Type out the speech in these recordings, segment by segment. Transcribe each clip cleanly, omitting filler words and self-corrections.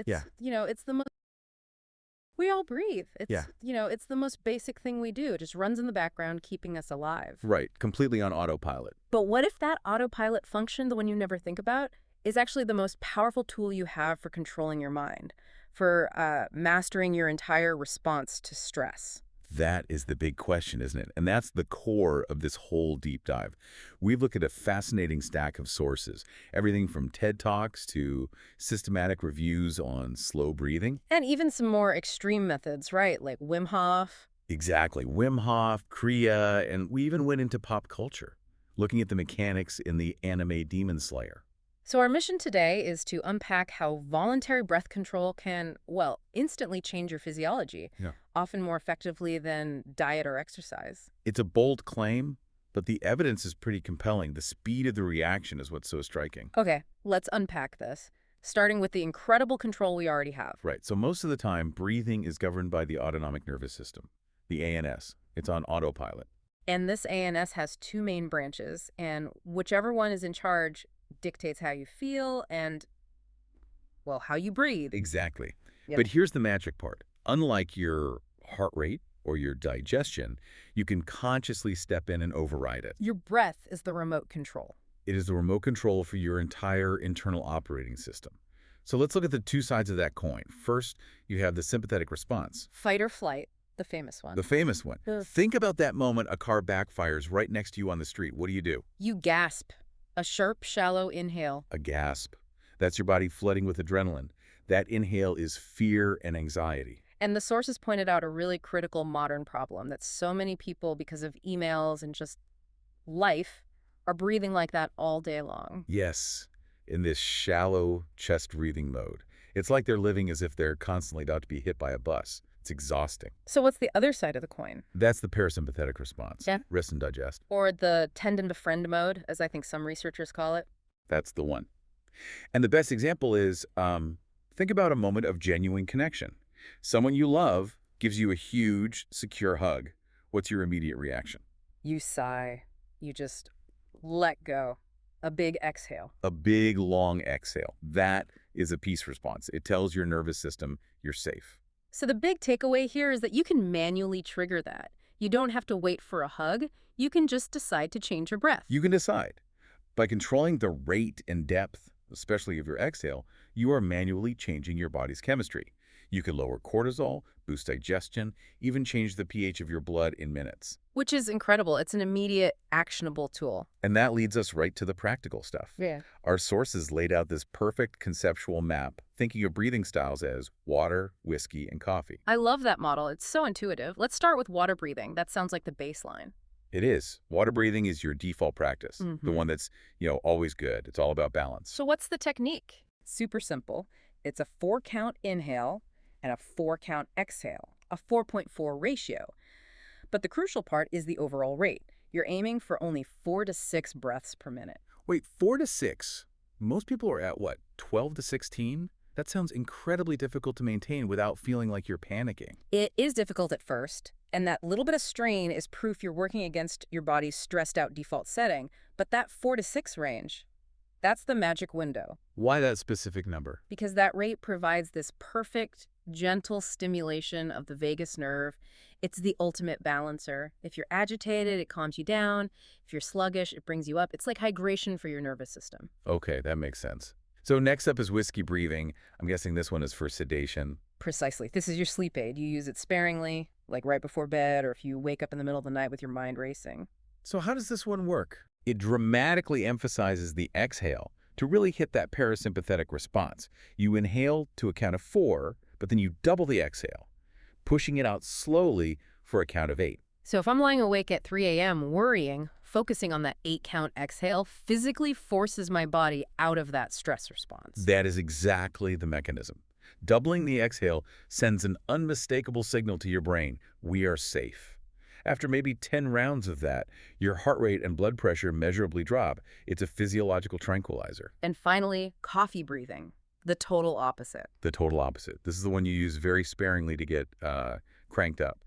Yeah. It's the most, we all breathe. Yeah. It's the most basic thing we do. It just runs in the background, keeping us alive. Right. Completely on autopilot. But what if that autopilot function, the one you never think about, is actually the most powerful tool you have for controlling your mind, for mastering your entire response to stress? That is the big question, isn't it? And that's the core of this whole deep dive. We've looked at a fascinating stack of sources, everything from TED Talks to systematic reviews on slow breathing. And even some more extreme methods, right? Like Wim Hof. Exactly. Wim Hof, Kriya, and we even went into pop culture, looking at the mechanics in the anime Demon Slayer. So our mission today is to unpack how voluntary breath control can, well, instantly change your physiology, Yeah. often more effectively than diet or exercise. It's a bold claim, but the evidence is pretty compelling. The speed of the reaction is what's so striking. Okay, let's unpack this, starting with the incredible control we already have. Right. So most of the time, breathing is governed by the autonomic nervous system, the ANS. It's on autopilot. And this ANS has two main branches, and whichever one is in charge dictates how you feel and, well, how you breathe. Exactly. Yep. But here's the magic part. Unlike your heart rate or your digestion, you can consciously step in and override it. Your breath is the remote control. It is the remote control for your entire internal operating system. So let's look at the two sides of that coin. First, you have the sympathetic response, Fight or flight, the famous one. the famous one. Ugh. Think about that moment a car backfires right next to you on the street. What do? You gasp. A sharp, shallow inhale. A gasp. That's your body flooding with adrenaline. That inhale is fear and anxiety. And the sources pointed out a really critical modern problem that so many people, because of emails and just life, are breathing like that all day long. Yes, in this shallow chest breathing mode. It's like they're living as if they're constantly about to be hit by a bus. It's exhausting. So what's the other side of the coin? That's the parasympathetic response. Yeah. Rest and digest. Or the tend and befriend mode, as I think some researchers call it. That's the one. And the best example is, think about a moment of genuine connection. Someone you love gives you a huge, secure hug. What's your immediate reaction? You sigh. You just let go. A big exhale. A big, long exhale. That is a peace response. It tells your nervous system you're safe. So the big takeaway here is that you can manually trigger that. You don't have to wait for a hug. You can just decide to change your breath. You can decide. By controlling the rate and depth, especially of your exhale, you are manually changing your body's chemistry. You can lower cortisol, boost digestion, even change the pH of your blood in minutes. Which is incredible. It's an immediate, actionable tool. And that leads us right to the practical stuff. Yeah. Our sources laid out this perfect conceptual map, thinking of breathing styles as water, whiskey, and coffee. I love that model. It's so intuitive. Let's start with water breathing. That sounds like the baseline. It is. Water breathing is your default practice, the Mhm. one that's, always good. It's all about balance. So what's the technique? Super simple. It's a 4-count inhale and a 4-count exhale, a 4.4 ratio. But the crucial part is the overall rate. You're aiming for only 4 to 6 breaths per minute. Wait, 4 to 6? Most people are at what, 12 to 16? That sounds incredibly difficult to maintain without feeling like you're panicking. It is difficult at first, and that little bit of strain is proof you're working against your body's stressed out default setting. But that 4 to 6 range, that's the magic window. Why that specific number? Because that rate provides this perfect, gentle stimulation of the vagus nerve. It's the ultimate balancer. If you're agitated, it calms you down. If you're sluggish, it brings you up. It's like hydration for your nervous system. Okay, that makes sense. So next up is whiskey breathing. I'm guessing this one is for sedation. Precisely. This is your sleep aid. You use it sparingly, like right before bed, or if you wake up in the middle of the night with your mind racing. So how does this one work? It dramatically emphasizes the exhale to really hit that parasympathetic response. You inhale to a count of 4, but then you double the exhale, pushing it out slowly for a count of 8. So if I'm lying awake at 3 a.m. worrying, focusing on that 8-count exhale physically forces my body out of that stress response. That is exactly the mechanism. Doubling the exhale sends an unmistakable signal to your brain, we are safe. After maybe 10 rounds of that, your heart rate and blood pressure measurably drop. It's a physiological tranquilizer. And finally, coffee breathing, the total opposite. The total opposite. This is the one you use very sparingly to get cranked up.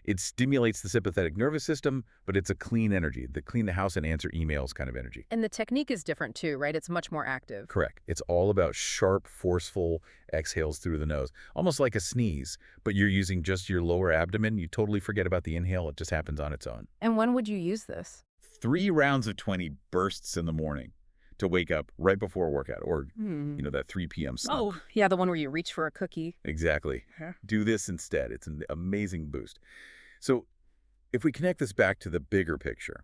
It stimulates the sympathetic nervous system, but it's a clean energy, the clean the house and answer emails kind of energy. And the technique is different too, right? It's much more active. Correct. It's all about sharp, forceful exhales through the nose, almost like a sneeze, but you're using just your lower abdomen. You totally forget about the inhale. It just happens on its own. And when would you use this? 3 rounds of 20 bursts in the morning to wake up right before a workout or, that 3 p.m. slump. Oh, yeah, the one where you reach for a cookie. Exactly. Huh? Do this instead. It's an amazing boost. So if we connect this back to the bigger picture,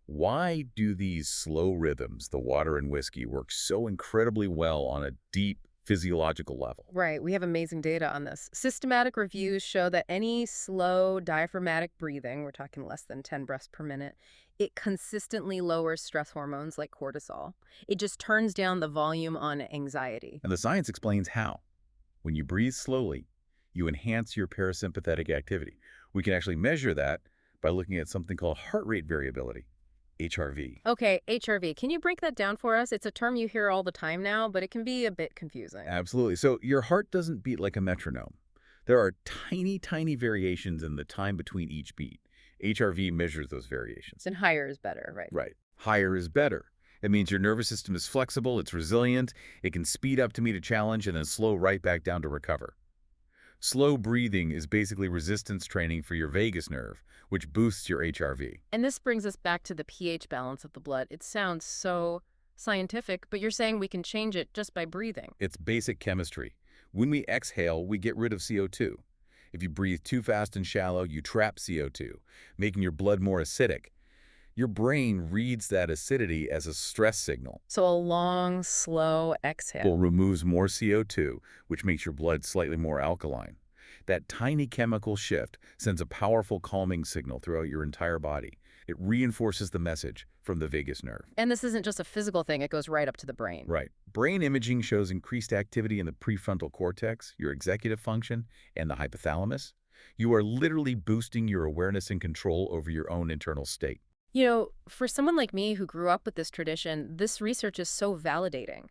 why do these slow rhythms, the water and whiskey, work so incredibly well on a deep physiological level? Right, we have amazing data on this. Systematic reviews show that any slow diaphragmatic breathing, we're talking less than 10 breaths per minute, it consistently lowers stress hormones like cortisol. It just turns down the volume on anxiety. And the science explains how. When you breathe slowly, you enhance your parasympathetic activity. We can actually measure that by looking at something called heart rate variability, HRV. Okay, HRV, can you break that down for us? It's a term you hear all the time now, but it can be a bit confusing. Absolutely. So your heart doesn't beat like a metronome. There are tiny, tiny variations in the time between each beat. HRV measures those variations. And higher is better, right? Right. Higher is better. It means your nervous system is flexible, it's resilient, it can speed up to meet a challenge and then slow right back down to recover. Slow breathing is basically resistance training for your vagus nerve, which boosts your HRV. And this brings us back to the pH balance of the blood. It sounds so scientific, but you're saying we can change it just by breathing. It's basic chemistry. When we exhale, we get rid of CO2. If you breathe too fast and shallow, you trap CO2, making your blood more acidic. Your brain reads that acidity as a stress signal. So a long, slow exhale. Removes more CO2, which makes your blood slightly more alkaline. That tiny chemical shift sends a powerful calming signal throughout your entire body. It reinforces the message from the vagus nerve. And this isn't just a physical thing, it goes right up to the brain. Right. Brain imaging shows increased activity in the prefrontal cortex, your executive function, and the hypothalamus. You are literally boosting your awareness and control over your own internal state. You know, for someone like me who grew up with this tradition, this research is so validating.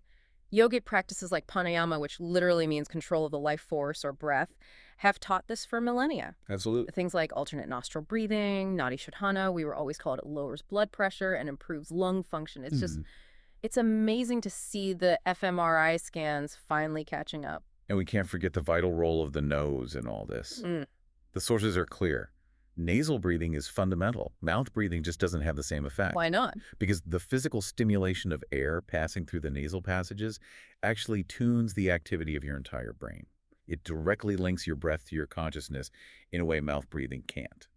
Yogic practices like pranayama, which literally means control of the life force or breath, have taught this for millennia. Absolutely. Things like alternate nostril breathing, Nadi Shodhana, we were always told it lowers blood pressure and improves lung function. It's just, it's amazing to see the fMRI scans finally catching up. And we can't forget the vital role of the nose in all this. The sources are clear. Nasal breathing is fundamental. Mouth breathing just doesn't have the same effect. Why not? Because the physical stimulation of air passing through the nasal passages actually tunes the activity of your entire brain. It directly links your breath to your consciousness in a way mouth breathing can't.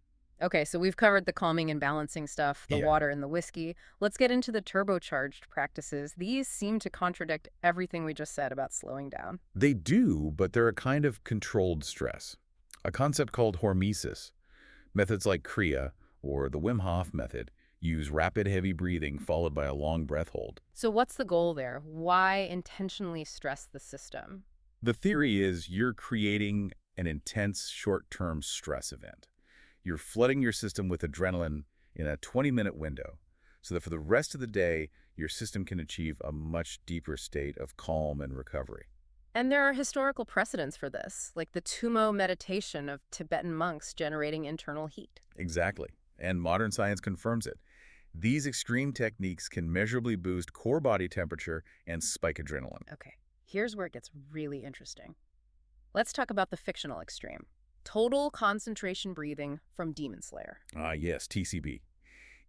Okay, so we've covered the calming and balancing stuff, the Yeah. water and the whiskey. Let's get into the turbocharged practices. These seem to contradict everything we just said about slowing down. They do, but they're a kind of controlled stress. A concept called hormesis. Methods like Kriya, or the Wim Hof method, use rapid, heavy breathing followed by a long breath hold. So what's the goal there? Why intentionally stress the system? The theory is you're creating an intense short-term stress event. You're flooding your system with adrenaline in a 20-minute window so that for the rest of the day, your system can achieve a much deeper state of calm and recovery. And there are historical precedents for this, like the Tumo meditation of Tibetan monks generating internal heat. Exactly. And modern science confirms it. These extreme techniques can measurably boost core body temperature and spike adrenaline. Okay, here's where it gets really interesting. Let's talk about the fictional extreme. Total concentration breathing from Demon Slayer. Ah, yes, TCB.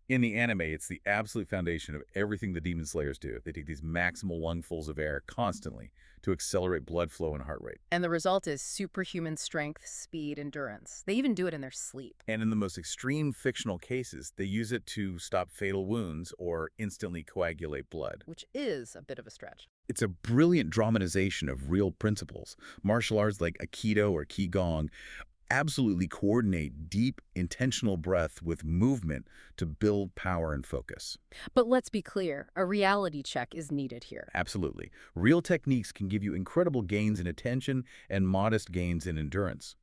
In the anime, it's the absolute foundation of everything the Demon Slayers do. They take these maximal lungfuls of air constantly to accelerate blood flow and heart rate. And the result is superhuman strength, speed, endurance. They even do it in their sleep. And in the most extreme fictional cases, they use it to stop fatal wounds or instantly coagulate blood. Which is a bit of a stretch. It's a brilliant dramatization of real principles. Martial arts like Aikido or Qigong absolutely coordinate deep, intentional breath with movement to build power and focus. But let's be clear, a reality check is needed here. Absolutely. Real techniques can give you incredible gains in attention and modest gains in endurance.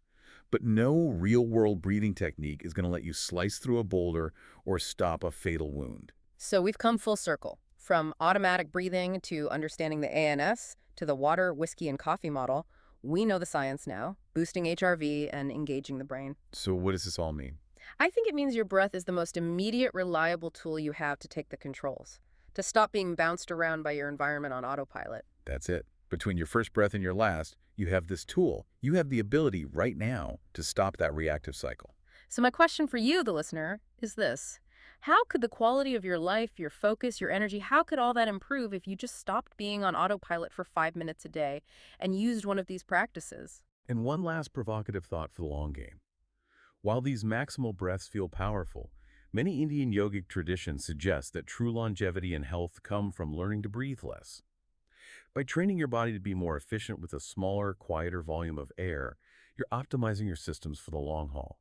But no real-world breathing technique is going to let you slice through a boulder or stop a fatal wound. So we've come full circle. From automatic breathing to understanding the ANS to the water, whiskey, and coffee model. We know the science now, boosting HRV and engaging the brain. So what does this all mean? I think it means your breath is the most immediate, reliable tool you have to take the controls, to stop being bounced around by your environment on autopilot. That's it. Between your first breath and your last, you have this tool. You have the ability right now to stop that reactive cycle. So my question for you, the listener, is this. How could the quality of your life, your focus, your energy, how could all that improve if you just stopped being on autopilot for 5 minutes a day and used one of these practices? And one last provocative thought for the long game. While these maximal breaths feel powerful, many Indian yogic traditions suggest that true longevity and health come from learning to breathe less. By training your body to be more efficient with a smaller, quieter volume of air, you're optimizing your systems for the long haul.